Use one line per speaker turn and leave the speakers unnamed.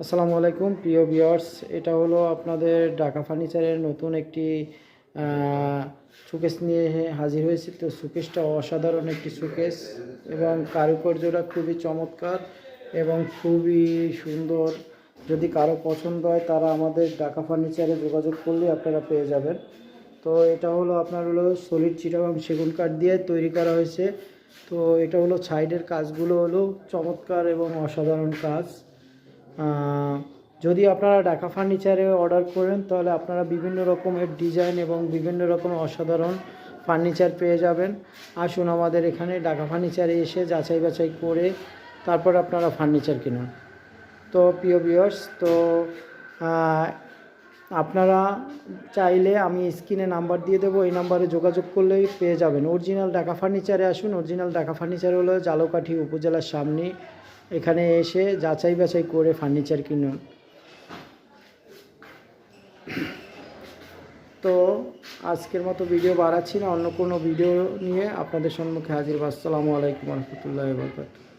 আসসালামু আলাইকুম প্রিয় ভিউয়ার্স, এটা হলো আপনাদের ঢাকা ফার্নিচারের নতুন একটি শোকেস নিয়ে হাজির হয়েছি। তো শোকেসটা অসাধারণ একটি শোকেস এবং কারুকার্যটা খুবই চমৎকার এবং খুবই সুন্দর। যদি কারো পছন্দ হয় তারা আমাদের ঢাকা ফার্নিচারে যোগাযোগ করলে আপনারা পেয়ে যাবেন। তো এটা হলো আপনার হলো সলিড চিটাগাং সেগুন কাঠ দিয়ে তৈরি করা হয়েছে। তো এটা হলো সাইডের কাজগুলো হলো চমৎকার এবং অসাধারণ কাজ। যদি আপনারা ঢাকা ফার্নিচারে অর্ডার করেন তাহলে আপনারা বিভিন্ন রকমের ডিজাইন এবং বিভিন্ন রকমের অসাধারণ ফার্নিচার পেয়ে যাবেন। আসুন আমাদের এখানে ঢাকা ফার্নিচারে এসে যাচাই বাছাই করে তারপর আপনারা ফার্নিচার কিনুন। তো প্রিয় ভিউয়ার্স, তো আপনারা চাইলে আমি স্ক্রিনে নাম্বার দিয়ে দেবো, এই নাম্বারে যোগাযোগ করলেই পেয়ে যাবেন। অরিজিনাল ঢাকা ফার্নিচারে আসুন। অরিজিনাল ঢাকা ফার্নিচার হলো ঝালকাঠি উপজেলার সামনে। এখানে এসে যাচাই বাছাই করে ফার্নিচার কিনুন। তো আজকের মতো ভিডিও বাড়াচ্ছি না, অন্য কোনো ভিডিও নিয়ে আপনাদের সম্মুখে হাজির। আসসালামু আলাইকুম রহমতুল্লাহি ওয়া বারাকাতুহু।